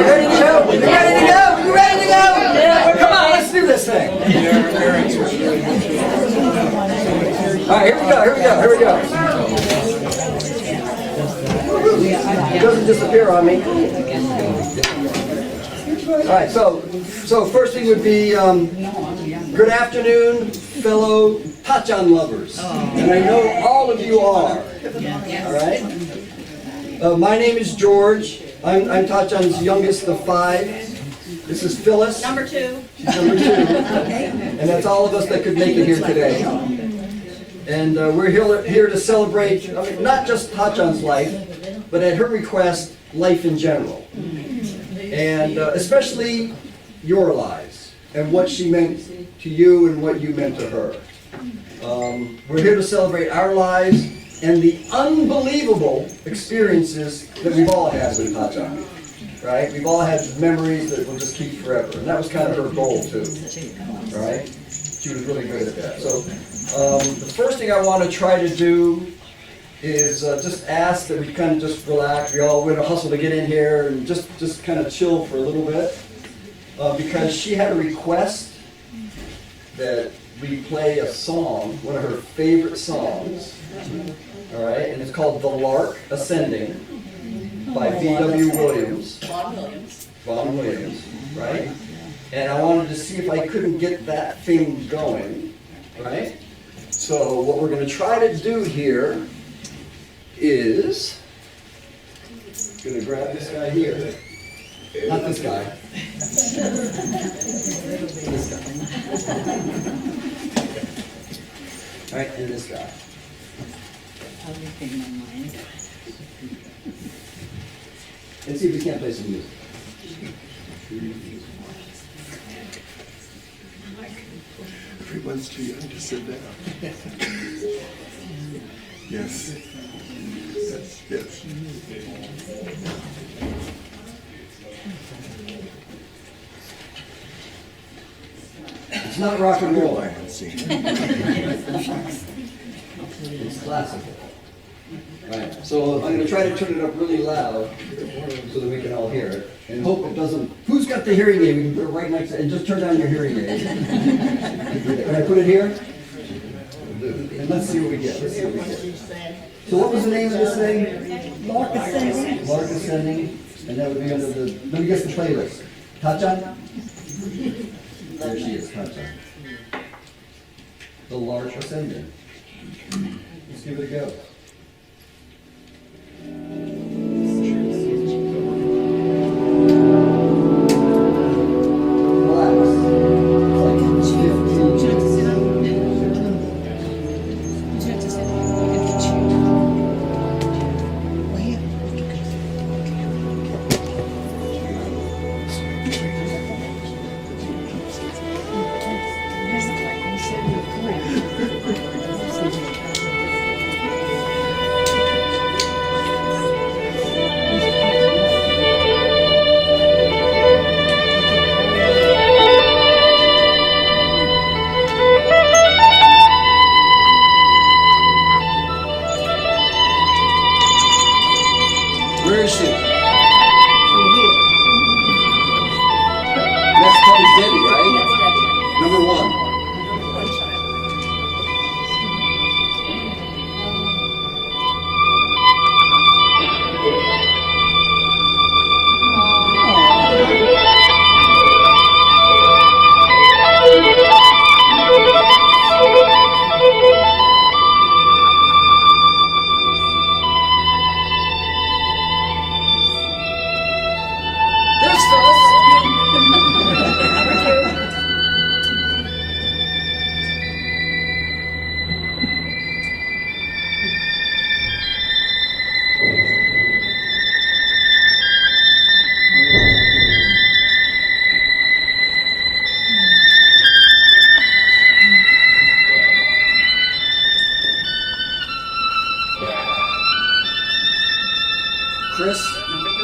ready to go? You ready to go? You ready to go? Come on, let's do this thing. All right, here we go. It doesn't disappear on me. All right, so first thing would be good afternoon, fellow Tachan lovers. And I know all of you are. All right? My name is George. I'm Tachan's youngest of 5. This is Phyllis. Number 2. She's number 2. And that's all of us that could make it here today. And we're here to celebrate, not just Tachan's life, but at her request, life in general. And especially your lives, and what she meant to you and what you meant to her. We're here to celebrate our lives and the unbelievable experiences that we've all had with Tachan. Right? We've all had memories that we'll just keep forever. And that was kind of her goal, too. All right? She was really good at that. So the first thing I want to try to do is just ask that we kind of just relax. We're going to hustle to get in here and just kind of chill for a little bit. Because she had a request that we play a song, one of her favorite songs. All right? And it's called The Lark Ascending by V.W. Williams. Vaughn Williams, right? And I wanted to see if I couldn't get that thing going, right? So what we're going to try to do here is, I'm going to grab this guy here. Not this guy. This guy. All right, and this guy. And see if we can't play some music. Everyone's too young to sit down. Yes. Yes. It's not rock and roll. I haven't seen it. It's classical. Right. So I'm going to try to turn it up really loud so that we can all hear it. And hope it doesn't... Who's got the hearing aid? We can put it right next to it. And just turn down your hearing aid. Can I put it here? And let's see what we get. So what was the name of this thing? Lark Ascending. Lark Ascending. And that would be under the... Let me guess the playlist. Tachan? There she is, Tachan. The Lark Ascending. Let's give it a go. Where is she? That's probably Debbie, right? Number 1. Chris? Number 3.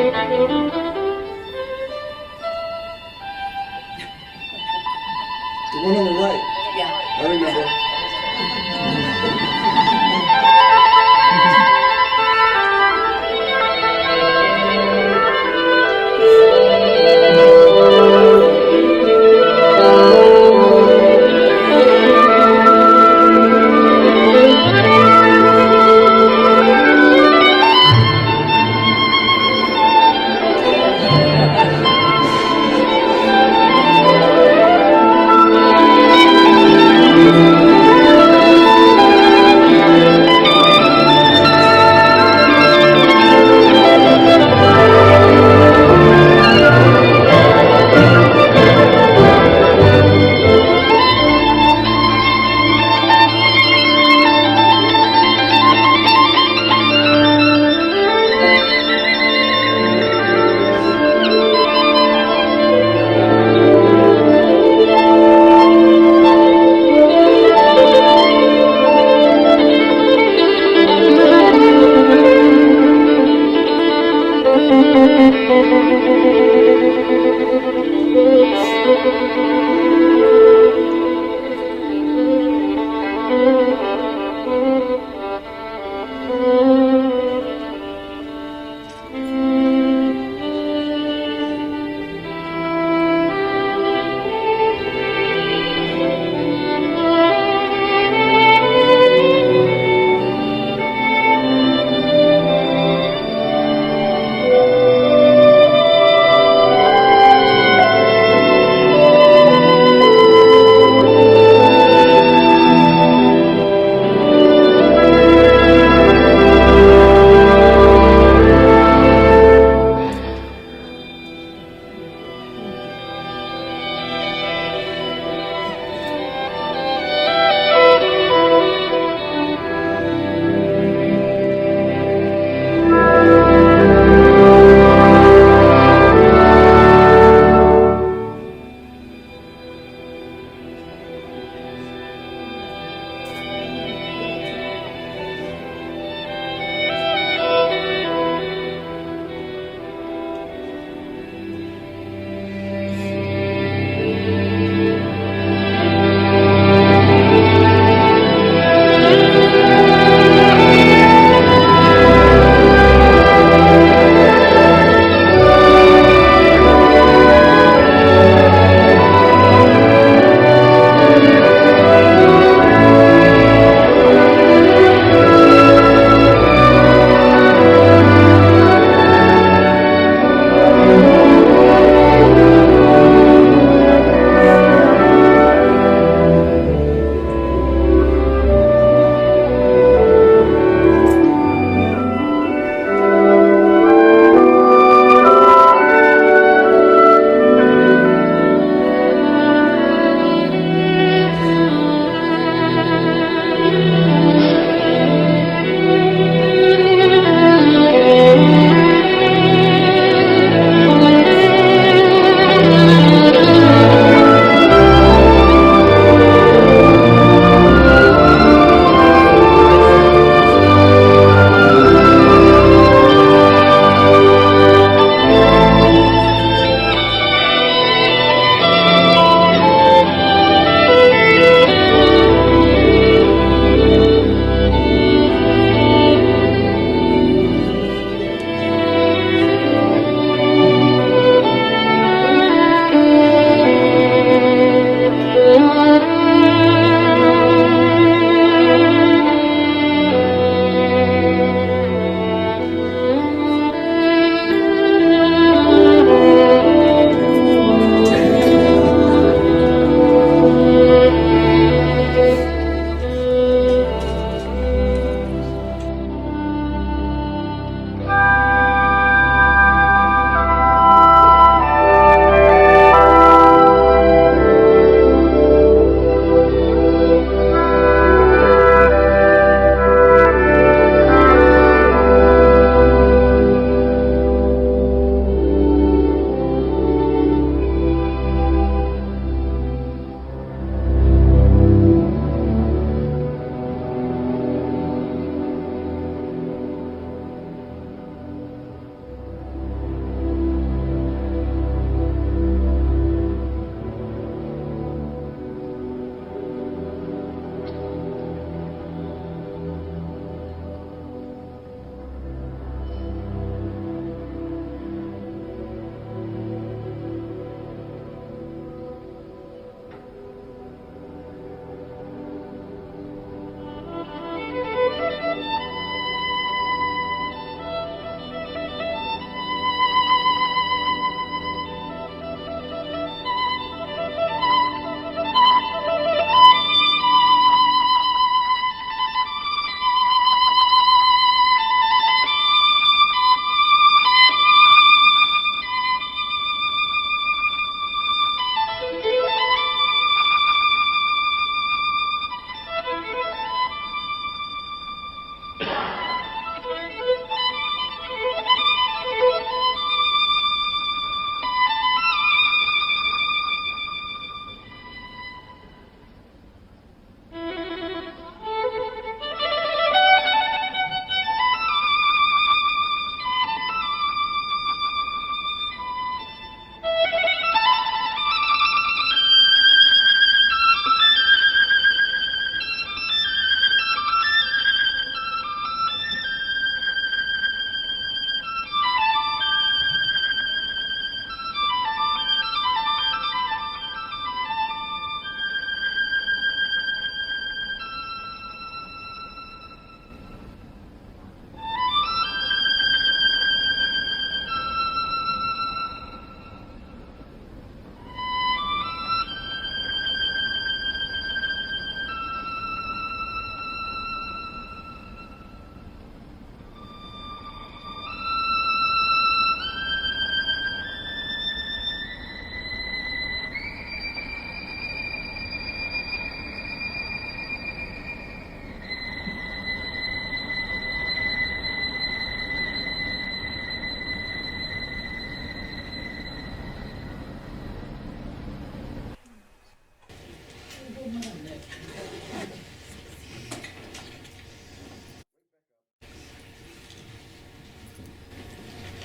The one on the right. Yeah. I remember.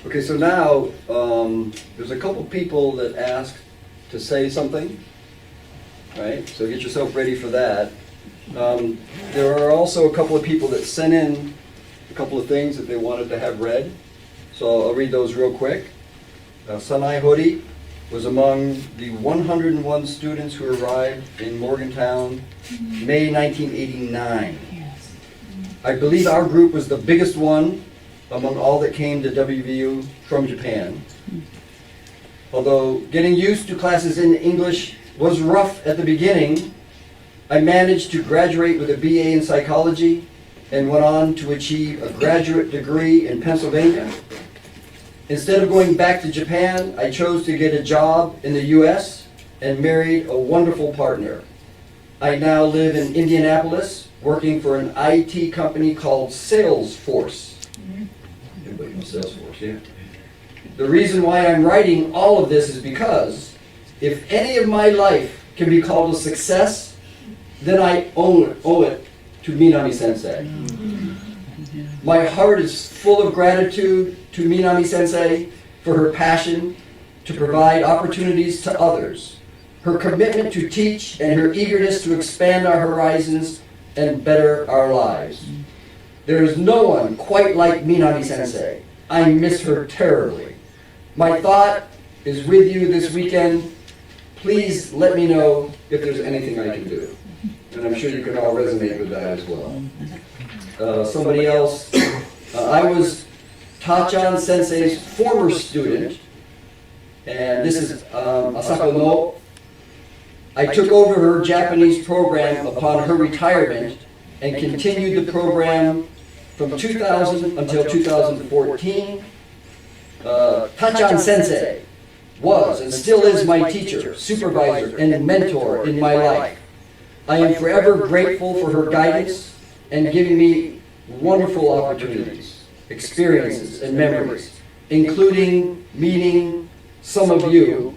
Okay, so now there's a couple people that asked to say something, right? So get yourself ready for that. There are also a couple of people that sent in a couple of things that they wanted to have read. So I'll read those real quick. Sanai Hori was among the 101 students who arrived in Morgantown May 1989. I believe our group was the biggest one among all that came to WVU from Japan. Although getting used to classes in English was rough at the beginning, I managed to graduate with a BA in psychology and went on to achieve a graduate degree in Pennsylvania. Instead of going back to Japan, I chose to get a job in the US and married a wonderful partner. I now live in Indianapolis, working for an IT company called Salesforce. Everybody knows Salesforce, yeah? The reason why I'm writing all of this is because if any of my life can be called a success, then I owe it to Minami Sensei. My heart is full of gratitude to Minami Sensei for her passion to provide opportunities to others, her commitment to teach, and her eagerness to expand our horizons and better our lives. There is no one quite like Minami Sensei. I miss her terribly. My thought is with you this weekend. Please let me know if there's anything I can do. And I'm sure you can all resonate with that as well. Somebody else, I was Tachan Sensei's former student, and this is Asako No. I took over her Japanese program upon her retirement and continued the program from 2000 until 2014. Tachan Sensei was and still is my teacher, supervisor, and mentor in my life. I am forever grateful for her guidance and giving me wonderful opportunities, experiences, and memories, including meeting some of you,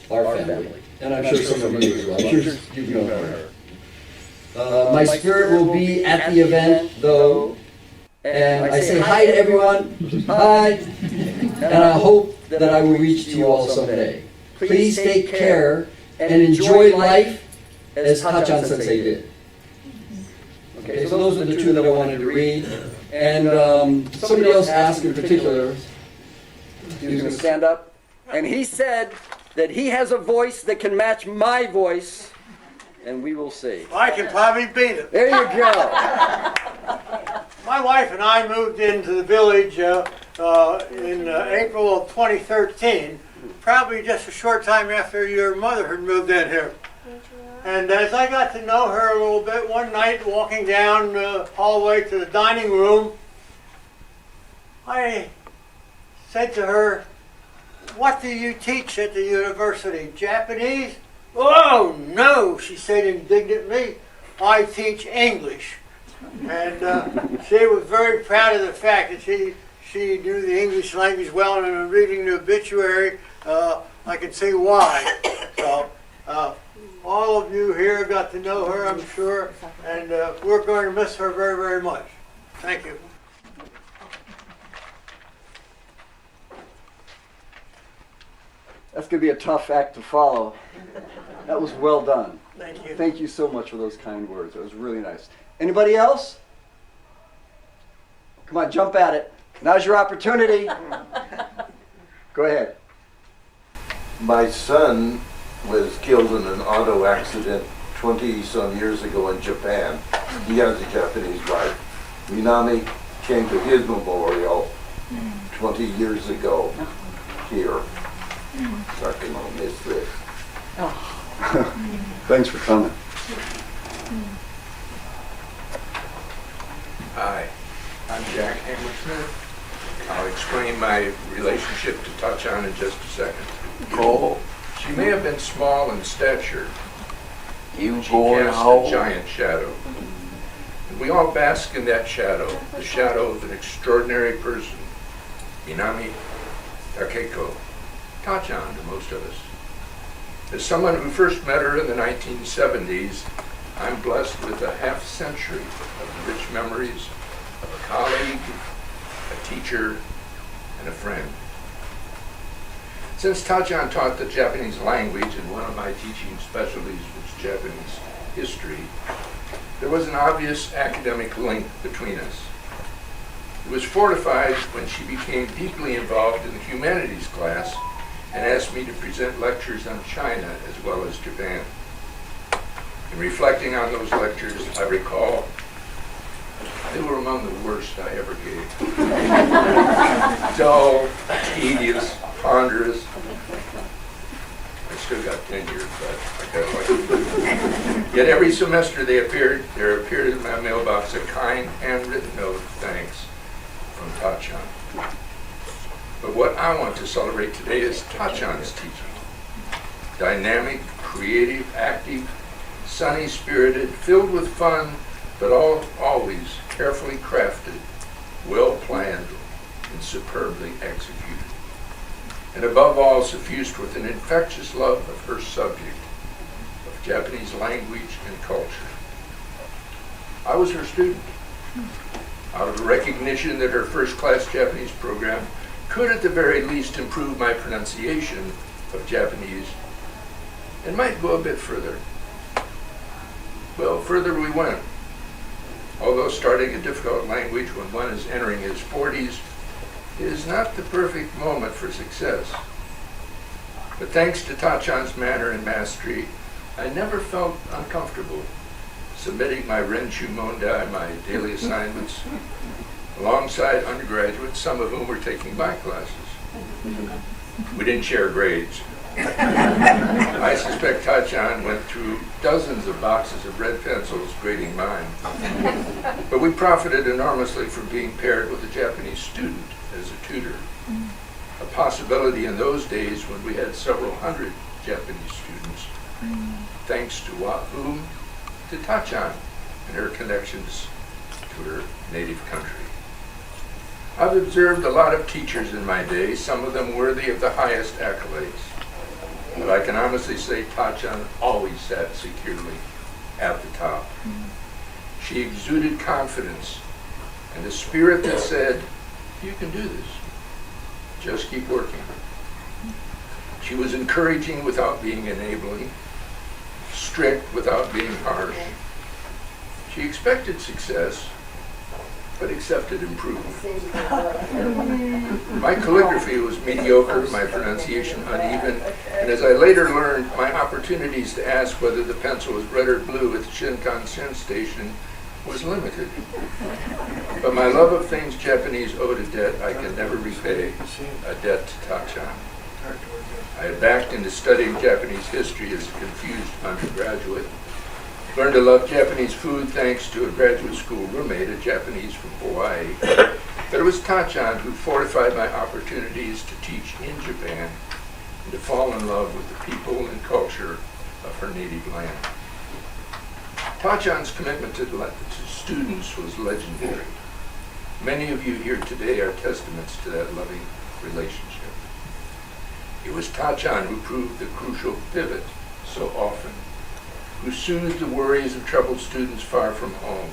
our family, and I'm sure some of you as well. I'm sure you've known her. My spirit will be at the event, though, and I say hi to everyone, hi, and I hope that I will reach to you all someday. Please take care and enjoy life as Tachan Sensei did. Okay, so those are the two that I wanted to read. And somebody else asked in particular, he was going to stand up, and he said that he has a voice that can match my voice, and we will see. I can probably beat it. There you go. My wife and I moved into the village in April of 2013, probably just a short time after your mother had moved in here. And as I got to know her a little bit, one night walking down the hallway to the dining room, I said to her, "What do you teach at the university? Japanese?" "Oh, no," she said indignantly. "I teach English." And she was very proud of the fact that she knew the English language well, and in reading the obituary, I can see why. So, all of you here got to know her, I'm sure, and we're going to miss her very, very much. Thank you. That's going to be a tough act to follow. That was well done. Thank you. Thank you so much for those kind words. That was really nice. Anybody else? Come on, jump at it. Now's your opportunity. Go ahead. My son was killed in an auto accident 20-some years ago in Japan. He has a Japanese wife. Minami came to his memorial 20 years ago here. So I can miss this. Thanks for coming. Hi, I'm Jack Hammersmith. I'll explain my relationship to Tachan in just a second. Go. She may have been small in stature. You She go cast now. a giant shadow. And we all bask in that shadow, the shadow of an extraordinary person. Minami, Takeko, Tachan to most of us. As someone who first met her in the 1970s, I'm blessed with a half-century of rich memories of a colleague, a teacher, and a friend. Since Tachan taught the Japanese language and one of my teaching specialties was Japanese history, there was an obvious academic link between us. It was fortified when she became deeply involved in the humanities class and asked me to present lectures on China as well as Japan. In reflecting on those lectures, I recall they were among the worst I ever gave. Dull, tedious, ponderous. I still got tenure, but I got like. Yet every semester there appeared in my mailbox a kind handwritten note of thanks from Tachan. But what I want to celebrate today is Tachan's teaching. Dynamic, creative, active, sunny-spirited, filled with fun, but always carefully crafted, well-planned, and superbly executed. And above all, suffused with an infectious love of her subject, of Japanese language and culture. I was her student. Out of the recognition that her first-class Japanese program could at the very least improve my pronunciation of Japanese and might go a bit further. Well, further we went. Although starting a difficult language when one is entering his 40s is not the perfect moment for success. But thanks to Tachan's manner and mastery, I never felt uncomfortable submitting my Renshu Mondai, my daily assignments, alongside undergraduates, some of whom were taking my classes. We didn't share grades. I suspect Tachan went through dozens of boxes of red pencils grading mine. But we profited enormously from being paired with a Japanese student as a tutor. A possibility in those days when we had several hundred Japanese students, thanks to whom? To Tachan and her connections to her native country. I've observed a lot of teachers in my day, some of them worthy of the highest accolades. But I can honestly say Tachan always sat securely at the top. She exuded confidence and a spirit that said, "You can do this. Just keep working." She was encouraging without being enabling, strict without being harsh. She expected success, but accepted improvement. My calligraphy was mediocre, my pronunciation uneven, and as I later learned, my opportunities to ask whether the pencil was red or blue at the Shinkansen station was limited. But my love of things Japanese owed a debt I can never repay, a debt to Tachan. I had backed into studying Japanese history as a confused undergraduate, learned to love Japanese food thanks to a graduate school roommate, a Japanese from Hawaii. But it was Tachan who fortified my opportunities to teach in Japan and to fall in love with the people and culture of her native land. Tachan's commitment to students was legendary. Many of you here today are testaments to that loving relationship. It was Tachan who proved the crucial pivot so often, who soothed the worries of troubled students far from home,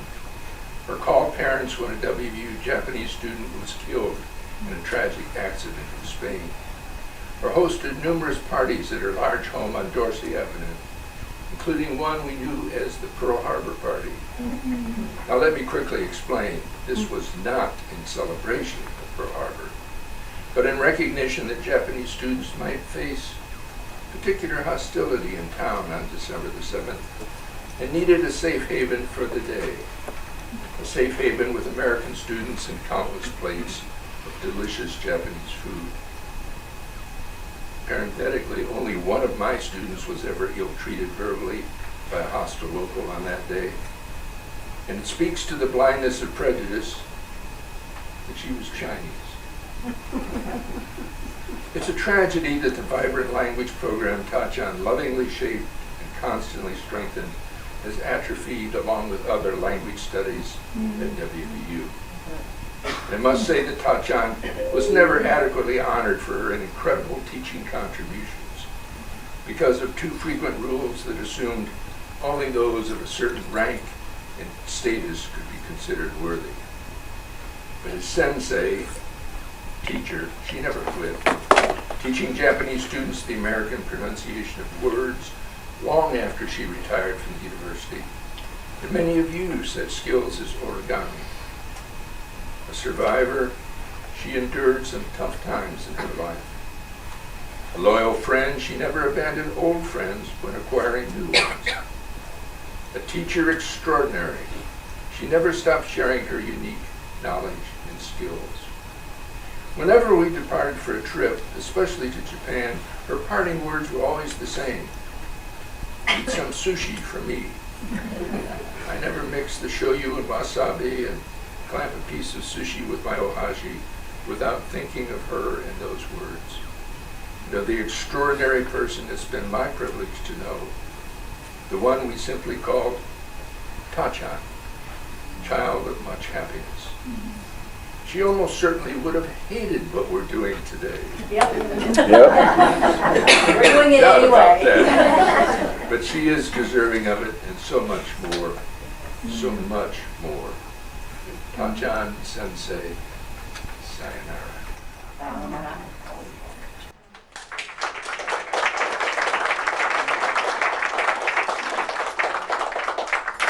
or called parents when a WVU Japanese student was killed in a tragic accident in Spain, or hosted numerous parties at her large home on Dorsey Avenue, including one we knew as the Pearl Harbor Party. Now let me quickly explain. This was not in celebration of Pearl Harbor, but in recognition that Japanese students might face particular hostility in town on December the 7th and needed a safe haven for the day. A safe haven with American students and countless plates of delicious Japanese food. Parenthetically, only one of my students was ever ill-treated verbally by a hostile local on that day. And it speaks to the blindness of prejudice that she was Chinese. It's a tragedy that the vibrant language program Tachan lovingly shaped and constantly strengthened has atrophied along with other language studies at WVU. I must say that Tachan was never adequately honored for her incredible teaching contributions because of too frequent rules that assumed only those of a certain rank and status could be considered worthy. But as sensei, teacher, she never quit, teaching Japanese students the American pronunciation of words long after she retired from the university. And many of you said skills is origami. A survivor, she endured some tough times in her life. A loyal friend, she never abandoned old friends when acquiring new ones. A teacher extraordinary, she never stopped sharing her unique knowledge and skills. Whenever we departed for a trip, especially to Japan, her parting words were always the same. Eat some sushi for me. I never mixed the shoyu and wasabi and clamp a piece of sushi with my ohashi without thinking of her and those words. You know, the extraordinary person it's been my privilege to know, the one we simply called Tachan, child of much happiness. She almost certainly would have hated what we're doing today. Yep. We're doing it doubt about anyway. that. But she is deserving of it and so much more, so much more. Tachan Sensei, sayonara.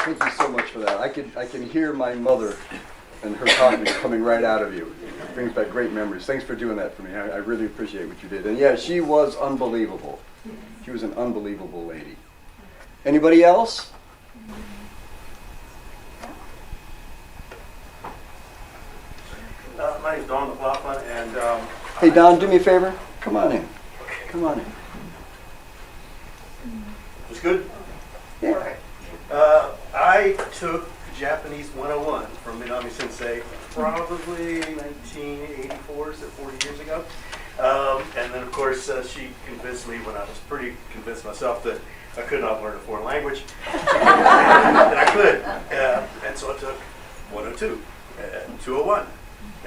Thank you so much for that. I can hear my mother and her talking coming right out of you. It brings back great memories. Thanks for doing that for me. I really appreciate what you did. And yeah, she was unbelievable. She was an unbelievable lady. Anybody else? My name's Don McLaughlin, and Hey Don, do me a favor. Come on in. Come on in. was good. Yeah. I took Japanese 101 from Minami Sensei probably 1984, so 40 years ago. And then, of course, she convinced me when I was pretty convinced myself that I could not learn a foreign language. And I could. And so I took 102, and 201,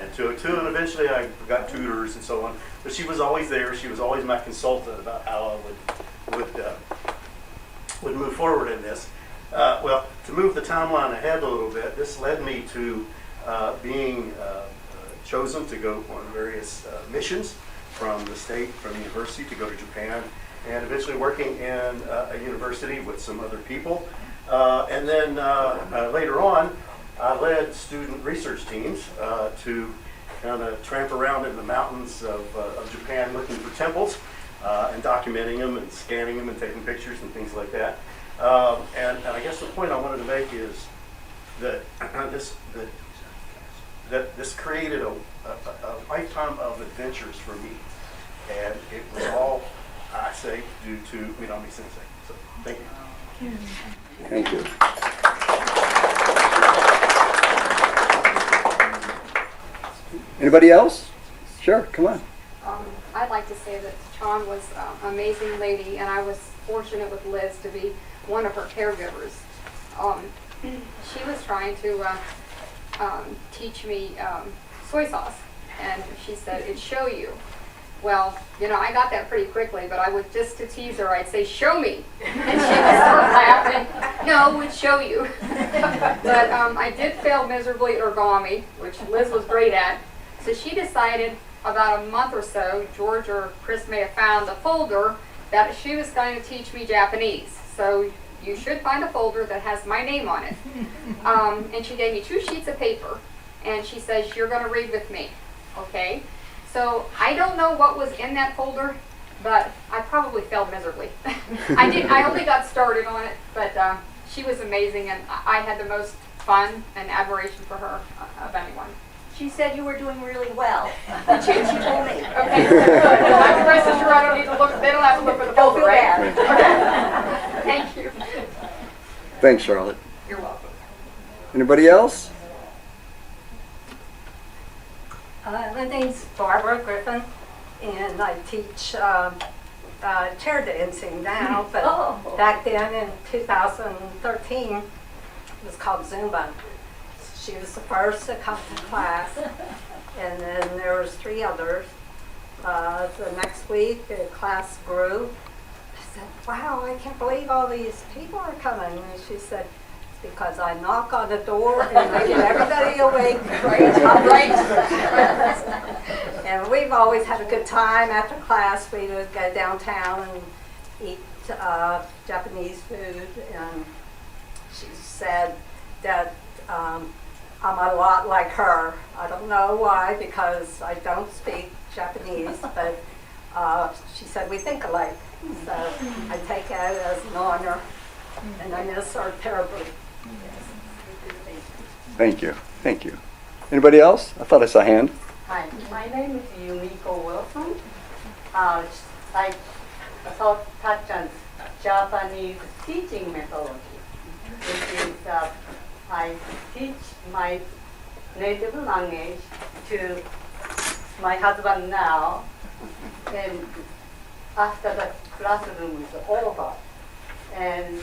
and 202, and eventually I got tutors and so on. But she was always there. She was always my consultant about how I would move forward in this. Well, to move the timeline ahead a little bit, this led me to being chosen to go on various missions from the state, from the university, to go to Japan, and eventually working in a university with some other people. And then later on, I led student research teams to kind of tramp around in the mountains of Japan looking for temples and documenting them and scanning them and taking pictures and things like that. And I guess the point I wanted to make is that this created a lifetime of adventures for me, and it was all, I say, due to Minami Sensei. So thank you. Thank you. Anybody else? Sure, come on. I'd like to say that Tachan was an amazing lady, and I was fortunate with Liz to be one of her caregivers. She was trying to teach me soy sauce, and she said, "It'd show you." Well, you know, I got that pretty quickly, but I would, just to tease her, I'd say, "Show me." And she would start laughing. "No, it'd show you." But I did fail miserably at origami, which Liz was great at. So she decided about a month or so, George or Chris may have found the folder, that she was going to teach me Japanese. So you should find a folder that has my name on it. And she gave me 2 sheets of paper, and she says, "You're going to read with me." Okay? So I don't know what was in that folder, but I probably failed miserably. I only got started on it, but she was amazing, and I had the most fun and admiration for her of anyone. She said you were doing really well. She told me. Okay. Well, I'm rest assured I don't need to look. They don't have to look for the Don't folder, feel right? bad. Okay. Thank you. Thanks, Charlotte. You're welcome. Anybody else? My name's Barbara Griffin, and I teach chair dancing now, but Oh. back then in 2013, it was called Zumba. She was the first to come to class, and then there was 3 others. The next week, the class grew. I said, "Wow, I can't believe all these people are coming." And she said, because I knock on the door and I get everybody awake. And we've always had a good time after class. We would go downtown and eat Japanese food. And she said that I'm a lot like her. I don't know why, because I don't speak Japanese, but she said we think alike. So I take it as an honor, and I miss her terribly. Thank you. Thank you. Anybody else? I thought I saw a hand. Hi, my name is Yumiko Wilson. I taught Tachan's Japanese teaching methodology, which is I teach my native language to my husband now, and after the classroom is over, and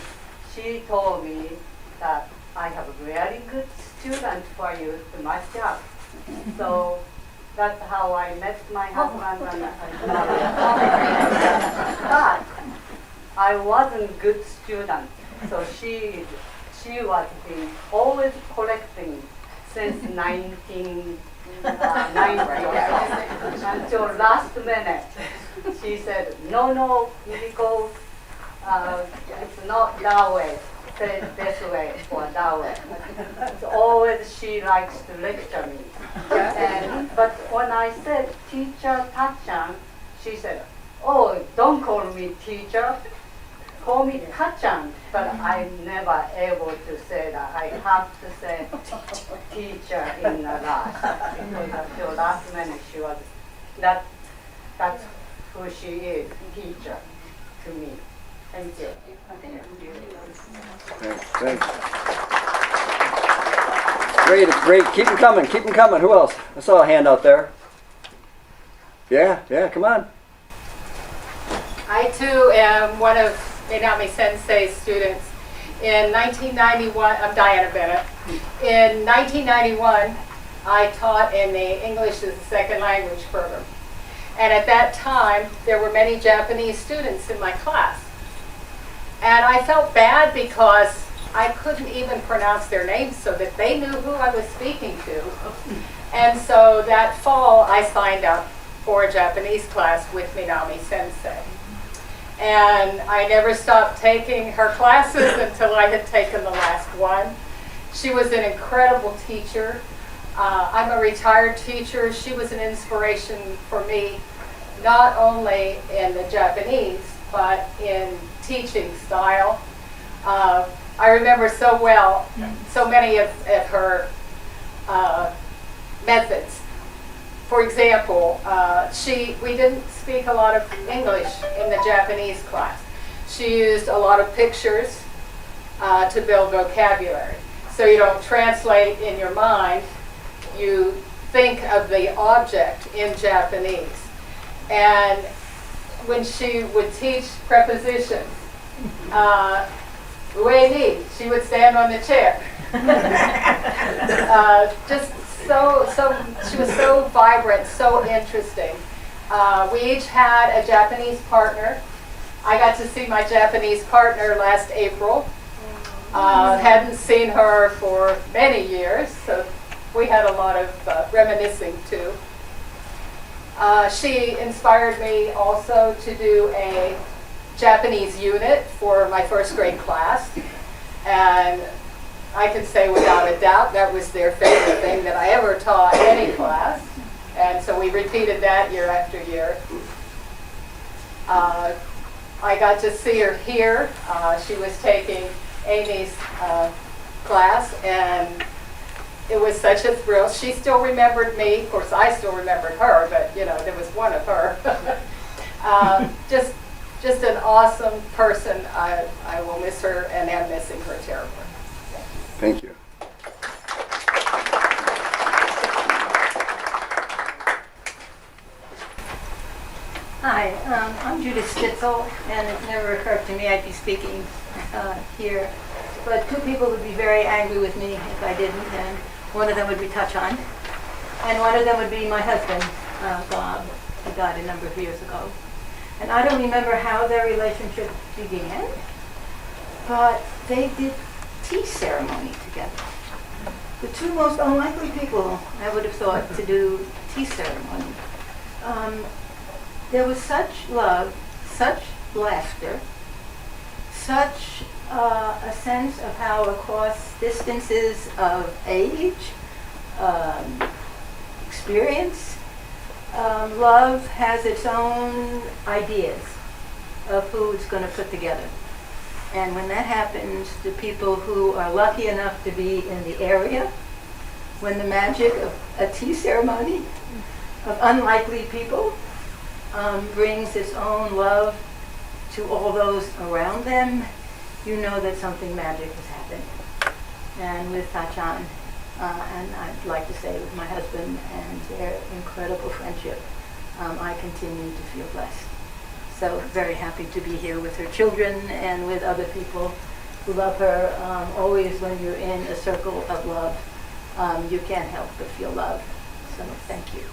she told me that I have a very good student for you to match up. So that's how I met my husband and but I wasn't good student, so she was been always collecting since 1990 until last minute. She said, no, Yuriko, it's not that way. Say it this way or that way. So always she likes to lecture me. But when I said teacher Tachan, she said, oh, don't call me teacher, call me Tachan. But I'm never able to say that. I have to say teacher in the last. Because until last minute she was, that's who she is, teacher to me. Thank you. Thanks. Great, it's great. Keep them coming. Keep them coming. Who else? I saw a hand out there. Yeah, come on. I too am one of Minami Sensei's students. In 1991, I'm Diana Bennett. In 1991, I taught in the English as a Second Language program. And at that time, there were many Japanese students in my class. And I felt bad because I couldn't even pronounce their names so that they knew who I was speaking to. And so that fall, I signed up for a Japanese class with Minami Sensei. And I never stopped taking her classes until I had taken the last one. She was an incredible teacher. I'm a retired teacher. She was an inspiration for me, not only in the Japanese, but in teaching style. I remember so well so many of her methods. For example, we didn't speak a lot of English in the Japanese class. She used a lot of pictures to build vocabulary. So you don't translate in your mind, you think of the object in Japanese. And when she would teach prepositions, ue ni, she would stand on the chair. She was so vibrant, so interesting. We each had a Japanese partner. I got to see my Japanese partner last April. Hadn't seen her for many years, so we had a lot of reminiscing too. She inspired me also to do a Japanese unit for my first grade class, and I can say without a doubt that was their favorite thing that I ever taught any class, and so we repeated that year after year. I got to see her here. She was taking Amy's class, and it was such a thrill. She still remembered me. Of course, I still remembered her, but there was one of her. Just an awesome person. I will miss her and am missing her terribly. Thank you. Hi, I'm Judith Stitzel, and it never occurred to me I'd be speaking here. But two people would be very angry with me if I didn't, and one of them would be Tachan, and one of them would be my husband, Bob. He died a number of years ago. And I don't remember how their relationship began, but they did tea ceremony together. The two most unlikely people I would have thought to do tea ceremony. There was such love, such laughter, such a sense of how across distances of age, experience, love has its own ideas of who it's going to put together. And when that happens, the people who are lucky enough to be in the area, when the magic of a tea ceremony of unlikely people brings its own love to all those around them, you know that something magic has happened. And with Tachan, and I'd like to say with my husband and their incredible friendship, I continue to feel blessed. So very happy to be here with her children and with other people who love her. Always when you're in a circle of love, you can't help but feel love. So thank you.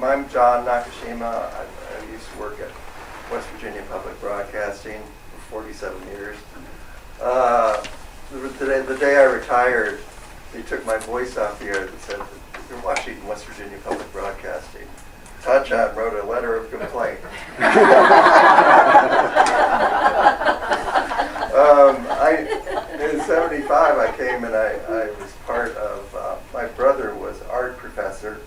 I'm John Nakashima. I used to work at West Virginia Public Broadcasting for 47 years. The day I retired, they took my voice off the air that said, "You're watching West Virginia Public Broadcasting." Tachan wrote a letter of complaint. In '75, I came and I was part of, my brother was art professor,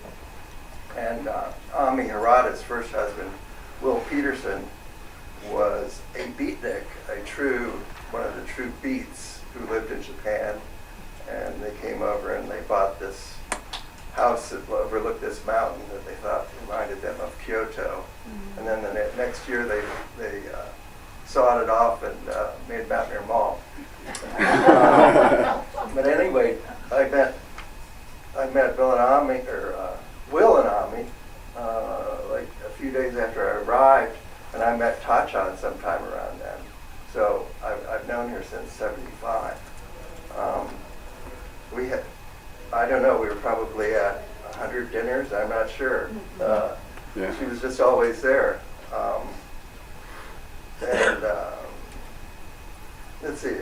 and Ami Harada's first husband, Will Peterson, was a beatnik, one of the true beats who lived in Japan. And they came over and they bought this house that overlooked this mountain that they thought reminded them of Kyoto. Mm-hmm. And then the next year they sawed it off and made Mountaineer Mall. But anyway, I met Will and Ami, like a few days after I arrived, and I met Tachan sometime around then. So I've known her since '75. I don't know, we were probably at 100 dinners, I'm not sure. She was just always there. Let's see,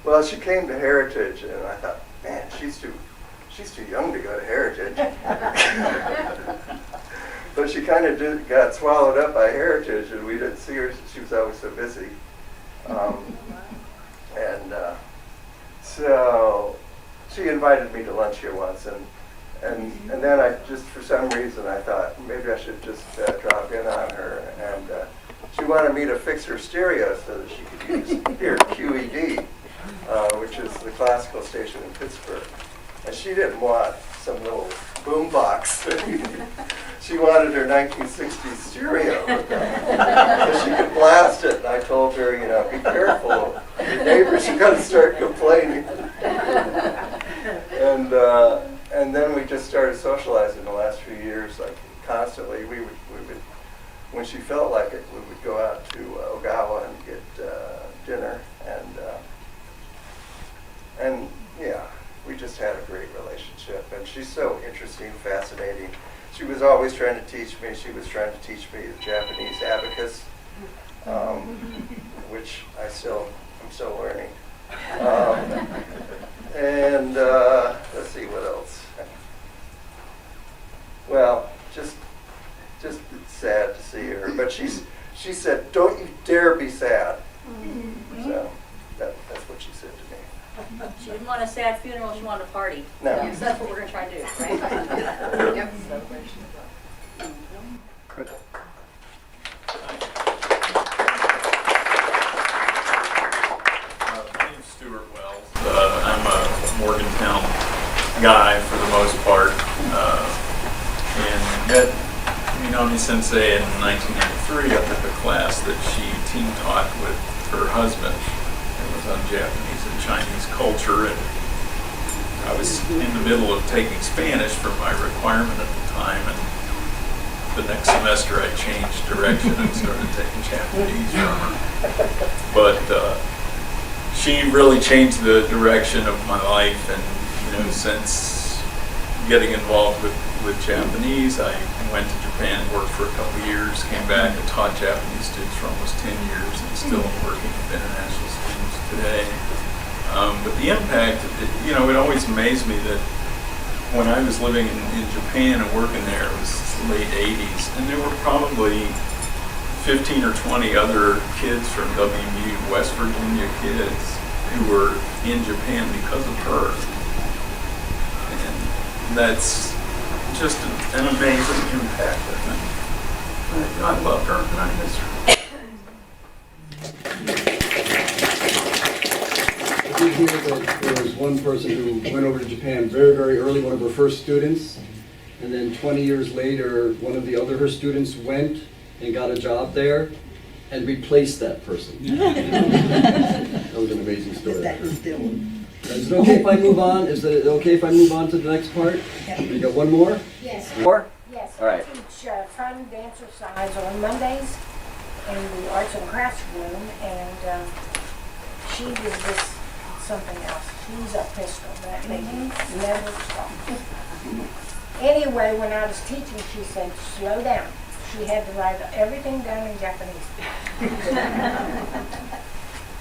well, she came to Heritage, and I thought, man, she's too young to go to Heritage. But she kind of got swallowed up by Heritage, and we didn't see her. She was always so busy. So she invited me to lunch here once, and then I just, for some reason, I thought maybe I should just drop in on her, and she wanted me to fix her stereo so that she could hear QED, which is the classical station in Pittsburgh. And she didn't want some little boom box thing. She wanted her 1960s stereo so she could blast it. And I told her, be careful. Your neighbors are going to start complaining. And then we just started socializing the last few years, like constantly. We would, when she felt like it, we would go out to Ogawa and get dinner, and yeah, we just had a great relationship. And she's so interesting, fascinating. She was always trying to teach me. She was trying to teach me the Japanese abacus, which I'm still learning. Let's see what else. Well, just it's sad to see her. But she said, "Don't you dare be sad." So that's what she said to me. She didn't want a sad funeral, she wanted a party. No. So that's what we're going to try to do, right? Yep. Good. My name's Stuart Wells. I'm a Morgantown guy for the most part, and met Minami Sensei in 1993. I took a class that she team taught with her husband. It was on Japanese and Chinese culture, and I was in the middle of taking Spanish for my requirement at the time, and the next semester I changed direction and started taking Japanese from her. But she really changed the direction of my life, and since getting involved with Japanese. I went to Japan, worked for a couple of years, came back and taught Japanese students for almost 10 years and still working with international students today. But the impact, it always amazed me that when I was living in Japan and working there, it was the late 80s, and there were probably 15 or 20 other kids from WVU, West Virginia kids, who were in Japan because of her. And that's just an amazing impact, I think. I love her and I miss her. I did hear that there was one person who went over to Japan very, very early, one of her first students, and then 20 years later, one of the other her students went and got a job there and replaced that person. That was an amazing story. Is it okay if I move on? Is it okay if I move on to the next part? You got one more? Yes. More? Yes. All right. I teach fun dance exercise on Mondays in the arts and crafts room, and she was just something else. She's a pistol. That lady never stopped. Anyway, when I was teaching, she said, slow down. She had to write everything down in Japanese.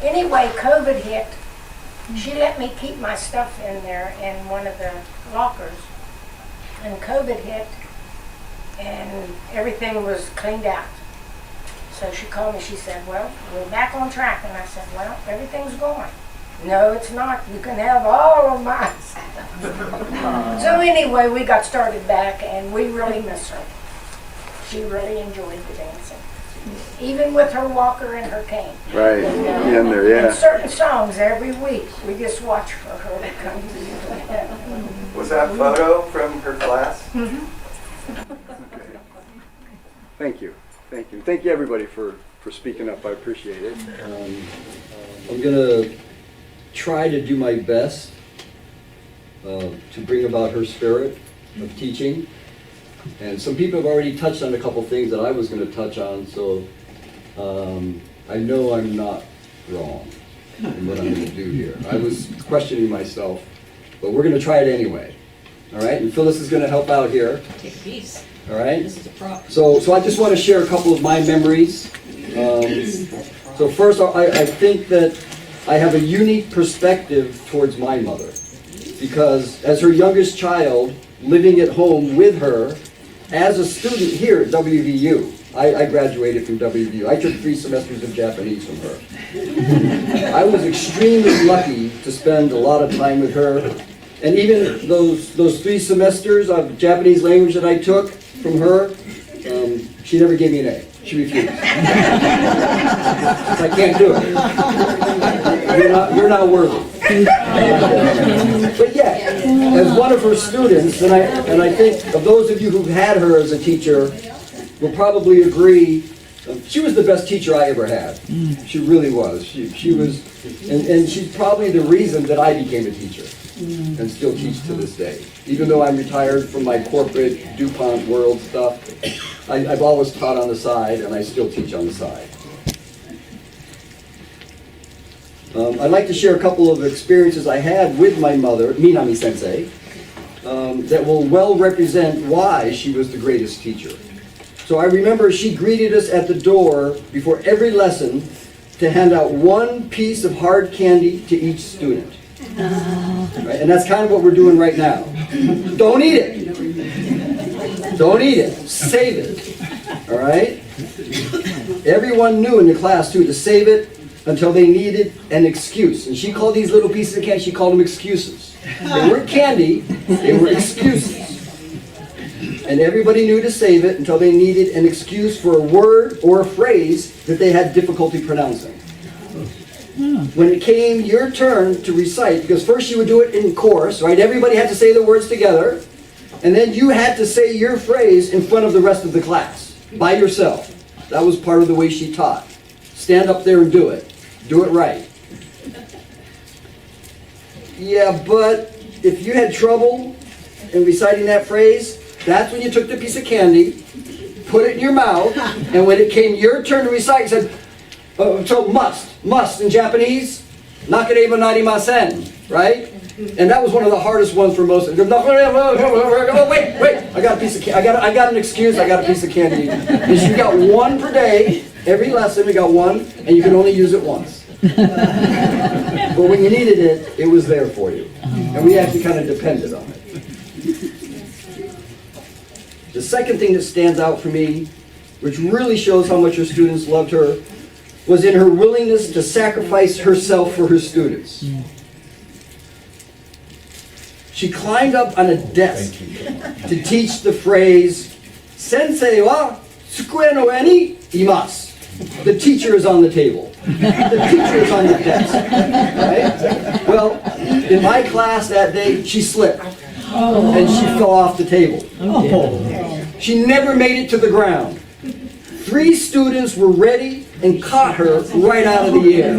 Anyway, COVID hit. She let me keep my stuff in there in one of the lockers. And COVID hit, and everything was cleaned out. So she called me, she said, well, we're back on track. And I said, well, everything's going. No, it's not. You can have all of mine. So anyway, we got started back, and we really miss her. She really enjoyed the dancing. Even with her walker and her cane. Right, in there, yeah. And certain songs every week, we just watch for her to come to the Was that photo from her class? Mm-hmm. Thank you. Thank you. Thank you, everybody, for speaking up. I appreciate it. I'm going to try to do my best to bring about her spirit of teaching. And some people have already touched on a couple things that I was going to touch on, so I know I'm not wrong in what I'm going to do here. I was questioning myself, but we're going to try it anyway. All right? And Phyllis is going to help out here. Take a piece. All right? This is a prop. So I just want to share a couple of my memories. So first, I think that I have a unique perspective towards my mother, because as her youngest child, living at home with her, as a student here at WVU, I graduated from WVU. I took 3 semesters of Japanese from her. I was extremely lucky to spend a lot of time with her. And even those 3 semesters of Japanese language that I took from her, she never gave me an A. She refused. I can't do it. You're not worthy. But yeah, as one of her students, and I think of those of you who've had her as a teacher will probably agree, she was the best teacher I ever had. She really was. She was, and she's probably the reason that I became a teacher and still teach to this day. Even though I'm retired from my corporate DuPont world stuff, I've always taught on the side, and I still teach on the side. I'd like to share a couple of experiences I had with my mother, Minami Sensei, that will well represent why she was the greatest teacher. So I remember she greeted us at the door before every lesson to hand out 1 piece of hard candy to each student. Right? And that's kind of what we're doing right now. Don't eat it. Don't eat it. Save it. All right? Everyone knew in the class, too, to save it until they needed an excuse. And she called these little pieces of candy, she called them excuses. They weren't candy, they were excuses. And everybody knew to save it until they needed an excuse for a word or a phrase that they had difficulty pronouncing. When it came your turn to recite, because first you would do it in chorus, right? Everybody had to say the words together, and then you had to say your phrase in front of the rest of the class, by yourself. That was part of the way she taught. Stand up there and do it. Do it right. Yeah, but if you had trouble in reciting that phrase, that's when you took the piece of candy, put it in your mouth, and when it came your turn to recite, you said, so must in Japanese, nakereba narimasen, right? And that was one of the hardest ones for most of them. Oh, wait, I got a piece of candy. I got an excuse, I got a piece of candy. Is you got one per day, every lesson we got one, and you can only use it once. But when you needed it, it was there for you. And we actually kind of depended on it. The second thing that stands out for me, which really shows how much her students loved her, was in her willingness to sacrifice herself for her students. She climbed up on a desk to teach the phrase, "Sensei wa tsukue no ue ni imasu." The teacher is on the table. The teacher is on the desk. Right? Well, in my class that day, she slipped. And she fell off the table. She never made it to the ground. 3 students were ready and caught her right out of the air.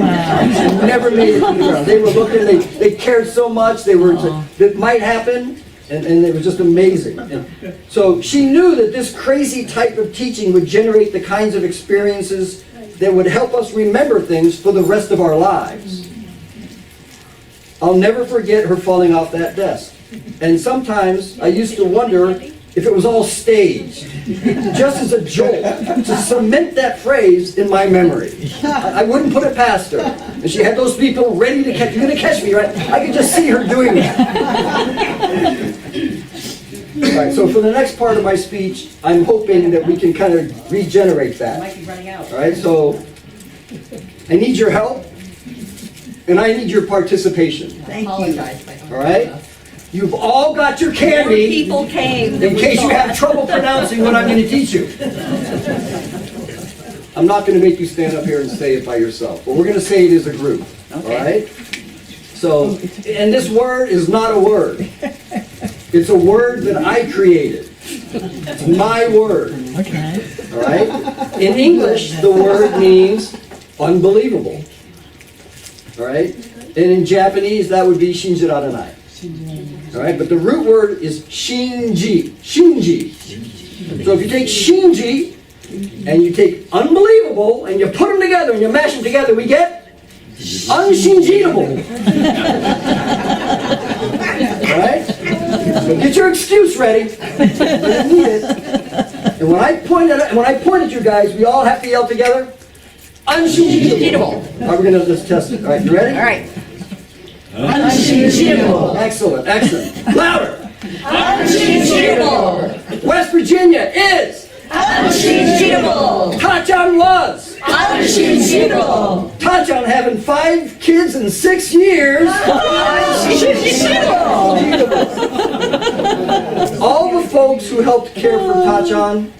She never made it to the ground. They were looking, they cared so much, it might happen, and it was just amazing. And so she knew that this crazy type of teaching would generate the kinds of experiences that would help us remember things for the rest of our lives. I'll never forget her falling off that desk. And sometimes I used to wonder if it was all staged, just as a jolt, to cement that phrase in my memory. I wouldn't put it past her. And she had those people ready to catch, you're going to catch me, right? I could just see her doing that. All right, so for the next part of my speech, I'm hoping that we can kind of regenerate that. Might be running out. All right, so I need your help, and I need your participation. Thank you. All right? You've all got your candy. More people came. In case you have trouble pronouncing what I'm going to teach you. I'm not going to make you stand up here and say it by yourself, but we're going to say it as a group. All right? So, and this word is not a word. It's a word that I created. It's my word. Okay. All right? In English, the word means unbelievable. All right? And in Japanese, that would be Shinjirarenai. All right, but the root word is shinji. Shinji. So if you take shinji and you take unbelievable and you put them together and you mash them together, we get unshinjidable. All right? So get your excuse ready. I need it. And when I point at you guys, we all have to yell together, unshinjidable. All right, we're going to just test it. All right, you ready? All right. Unshinjidable. Excellent, excellent. Louder. Unshinjidable. West Virginia is Unshinjidable. Tachan was Unshinjidable. Tachan having 5 kids in 6 years. All the folks who helped care for Tachan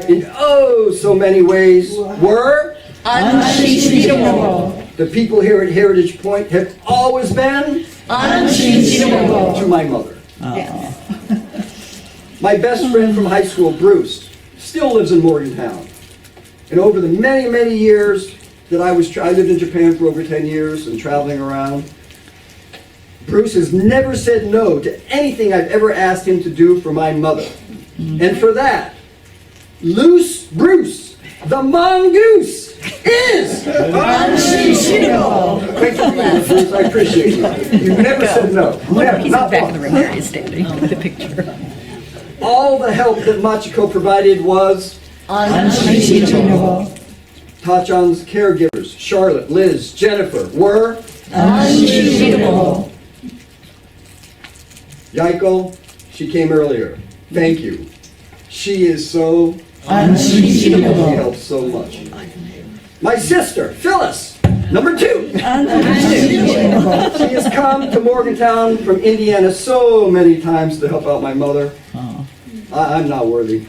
in oh so many ways were Unshinjidable. The people here at Heritage Point have always been Unshinjidable. To my mother. My best friend from high school, Bruce, still lives in Morgantown. And over the many, many years that I lived in Japan for over 10 years and traveling around, Bruce has never said no to anything I've ever asked him to do for my mother. And for that, Loose Bruce, the mongoose, is Unshinjidable. Thank you, Bruce. I appreciate you. You've never said no. Never, He's in not the back once. of the room there. He's standing with a picture. All the help that Machiko provided was Unshinjidable. Tachan's caregivers, Charlotte, Liz, Jennifer, were Unshinjidable. Yaiko, she came earlier. Thank you. She is so Unshinjidable. She helps so much. My sister, Phyllis, number 2. Unshinjidable. She has come to Morgantown from Indiana so many times to help out my mother. I'm not worthy.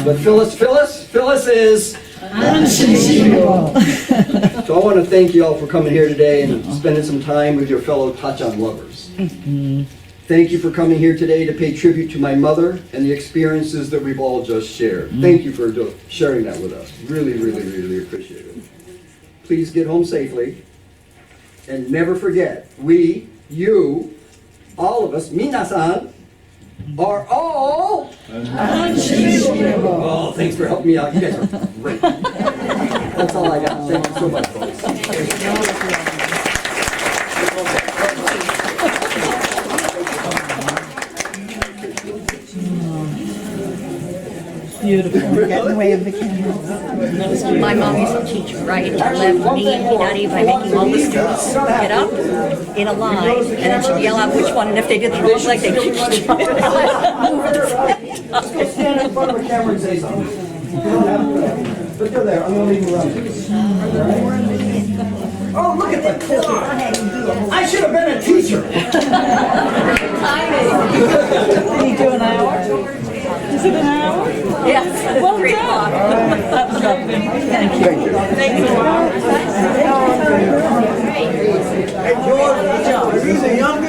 But Phyllis is Unshinjidable. So I want to thank you all for coming here today and spending some time with your fellow Tachan lovers. Thank you for coming here today to pay tribute to my mother and the experiences that we've all just shared. Thank you for sharing that with us. Really, really, really appreciate it. Please get home safely. And never forget, we, you, all of us, minasan, are all Unshinjidable. Oh, thanks for helping me out. You guys are great. That's all I got. Thank you so much, folks. beautiful. Get away with the camera. My mom used to teach right left knee nutty by making all the students get up in a line, and then she'd yell out which one, and if they did the wrong leg, they'd move at the same Let's go stand in front of a camera and say something. But go there, I'm gonna leave you around. Oh, look at the clock! I should have been a teacher! Did you do an hour? Is it an hour? Yes, Well 3 done. o'clock. That was lovely. Thank you. Thank you. Thank you.